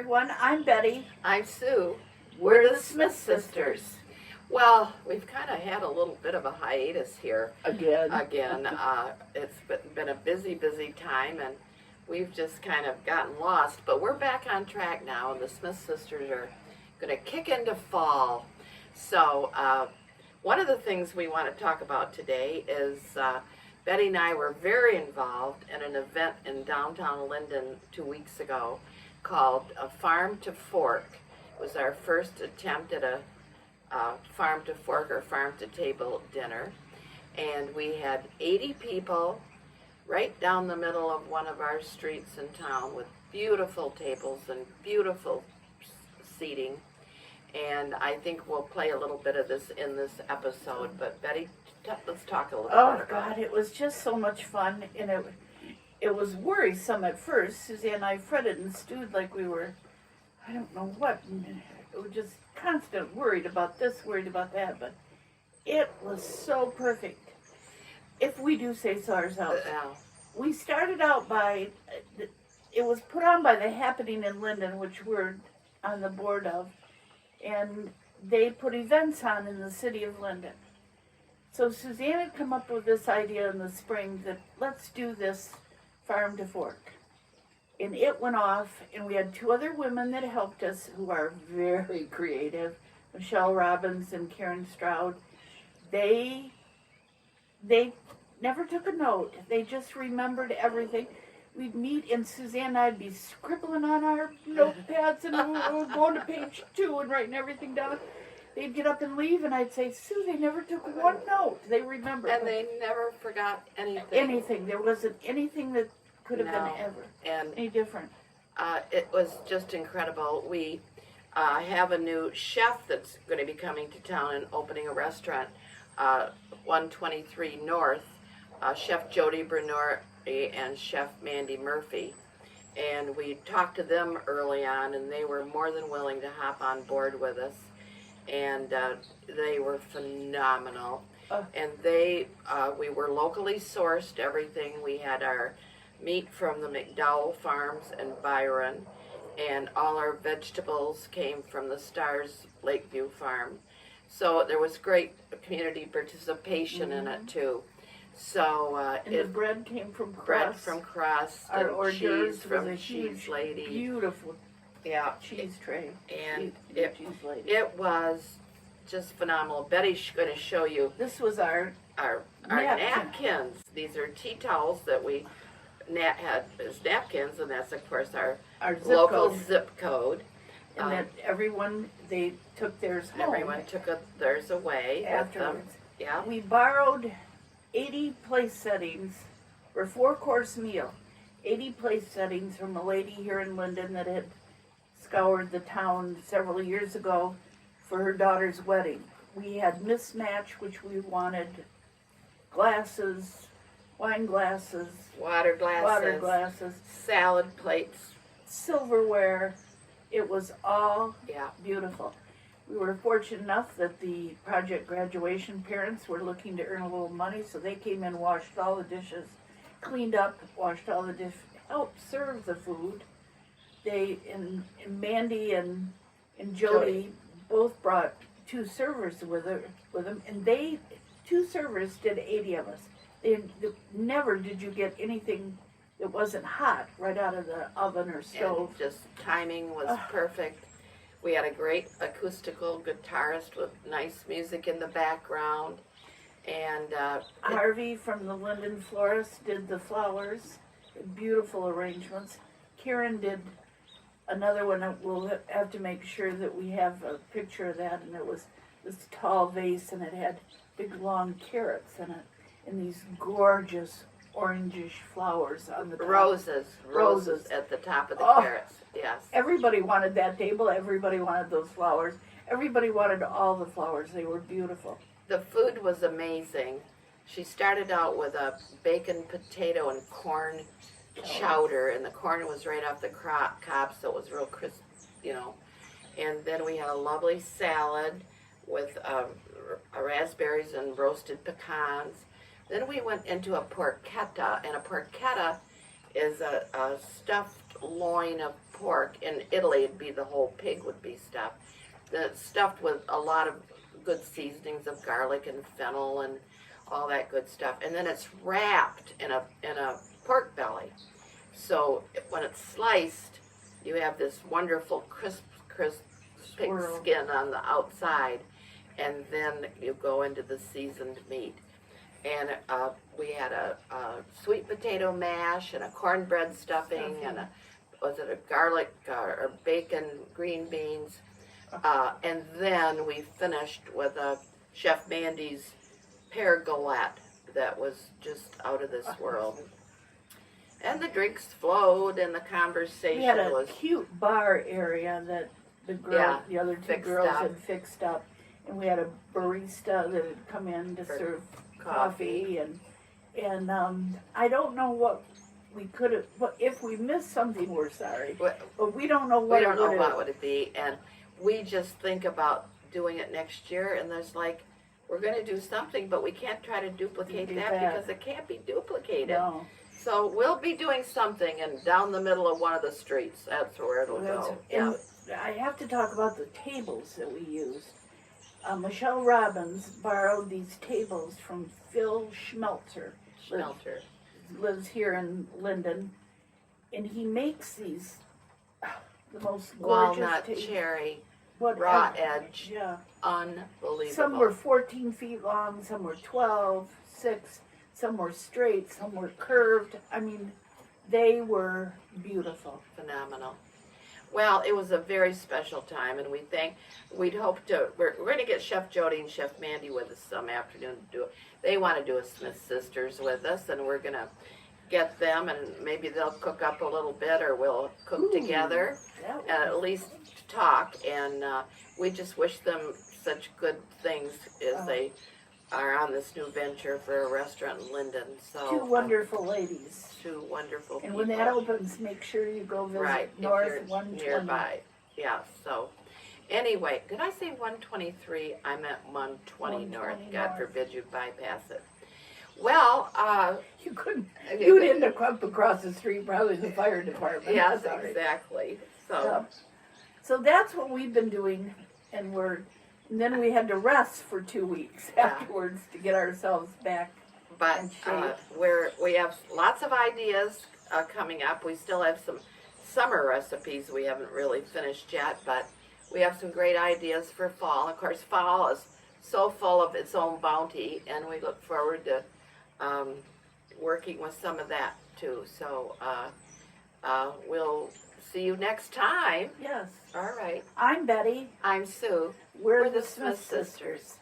everyone. I'm Betty. I'm Sue. We're the Smith sisters. Well, we've kind of had a little bit of a hiatus here. Again. It's been a busy time, and we've just kind of gotten lost. But we're back on track now, and the Smith sisters are going to kick into fall. So one of the things we want to talk about today is Betty and I were very involved in an event in downtown Linden 2 weeks ago called a Farm to Fork. It was our first attempt at a farm to fork or farm to table dinner, and we had 80 people right down the middle of one of our streets in town with beautiful tables and beautiful seating. And I think we'll play a little bit of this in this episode. But Betty, let's talk a little bit about it. Oh God, it was just so much fun, and it was worrisome at first. Suzanne and I fretted and stewed like we were, I don't know what, we were just constant worried about this, worried about that, but it was so perfect. If we do say so ourselves. We started out by, it was put on by the Happening in Linden, which we're on the board of, and they put events on in the city of Linden. So Suzanne had come up with this idea in the spring that let's do this farm to fork. And it went off, and we had two other women that helped us who are very creative, Michelle Robbins and Karen Stroud. They never took a note. They just remembered everything. We'd meet, and Suzanne and I'd be scribbling on our notepads, and we were going to page 2 and writing everything down. They'd get up and leave, and I'd say, Sue, they never took one note. They remembered. And they never forgot anything. Anything. There wasn't anything that could have been ever any different. It was just incredible. We have a new chef that's going to be coming to town and opening a restaurant, 123 North, Chef Jody Bernard and Chef Mandy Murphy. And we talked to them early on, and they were more than willing to hop on board with us. And they were phenomenal. And we were locally sourced everything. We had our meat from the McDowell Farms in Byron, and all our vegetables came from the Stars Lakeview Farm. So there was great community participation in it too. So and the bread came from Cross. Bread from Cross. Our hors d'oeuvres cheese from was a Cheese huge, Lady. beautiful cheese tray. And cheese lady. It was just phenomenal. Betty's going to show you. This was our napkins. These are tea towels that we had as napkins, and that's of course our local zip code. And that everyone, they took theirs home. Everyone took theirs away afterwards. Yeah. We borrowed 80 place settings for a 4-course meal. 80 place settings from a lady here in Linden that had scoured the town several years ago for her daughter's wedding. We had mismatch, which we wanted glasses, wine glasses, water glasses, salad plates, silverware. It was all beautiful. We were fortunate enough that the project graduation parents were looking to earn a little money, so they came in, washed all the dishes, cleaned up, washed all the dishes, helped serve the food. And Mandy and Jody both brought 2 servers with them, and 2 servers did 80 of us. Never did you get anything that wasn't hot right out of the oven or stove. And just timing was perfect. We had a great acoustical guitarist with nice music in the background. And Harvey from the Linden Florist did the flowers, beautiful arrangements. Karen did another one. We'll have to make sure that we have a picture of that, and it was this tall vase, and it had big long carrots in it, and these gorgeous orangish flowers on the top. Roses at the top of the carrots. Yes. Everybody wanted that table. Everybody wanted those flowers. Everybody wanted all the flowers. They were beautiful. The food was amazing. She started out with a bacon, potato, and corn chowder, and the corn was right off the cob, so it was real crisp, And then we had a lovely salad with raspberries and roasted pecans. Then we went into a porchetta, and a porchetta is a stuffed loin of pork. In Italy, it'd be the whole pig would be stuffed. It's stuffed with a lot of good seasonings of garlic and fennel and all that good stuff. And then it's wrapped in a pork belly. So when it's sliced, you have this wonderful crisp pig Swirl. skin on the outside, and then you go into the seasoned meat. And we had a sweet potato mash and a cornbread stuffing and was it a garlic or bacon green beans. And then we finished with a Chef Mandy's pear galette that was just out of this world. And the drinks flowed, and the conversation We had a was cute bar area that the girl, the other two fixed girls up. had fixed up, and we had a barista that had come in to For serve coffee, and I don't know what we could have. If we missed something, we're sorry, but we don't know what. We don't know it what would it be, and we just think about doing it next year, and there's like, we're going to do something, but we can't try to duplicate that because it can't be duplicated. No. So we'll be doing something, and down the middle of one of the streets, that's where it'll go. And I have to talk about the tables that we used. Michelle Robbins borrowed these tables from Phil Schmelzer. Shelter. Lives here in Linden, and he makes these the most gorgeous Walnut, tables. cherry, Whatever. raw edge. Yeah. Unbelievable. Some were 14 feet long, some were 12, 6, some were straight, some were curved. I mean, they were beautiful. Phenomenal. Well, it was a very special time, and we'd hope to, we're going to get Chef Jody and Chef Mandy with us some afternoon to do it. They want to do a Smith Sisters with us, and we're going to get them, and maybe they'll cook up a little bit, or we'll cook together, That and at least talk, and we just wish them such good things as they are on this new venture for a restaurant in Linden. So two wonderful ladies. two wonderful And people. when that opens, make sure you go visit Right, if North you're 120. nearby. Yeah, so anyway, did I say 123? I meant 120 North. 120 God North. forbid you bypass it. Well, You couldn't. You'd end up across the street, probably the fire department. yes, Sorry. exactly. So So that's what we've been doing, and then we had to rest for 2 weeks afterwards to get ourselves back. but and shape. we have lots of ideas coming up. We still have some summer recipes we haven't really finished yet, but we have some great ideas for fall. Of course, fall is so full of its own bounty, and we look forward to working with some of that too. So we'll see you next time. Yes. All right. I'm Betty. I'm Sue. We're We're the the Smith Smith sisters.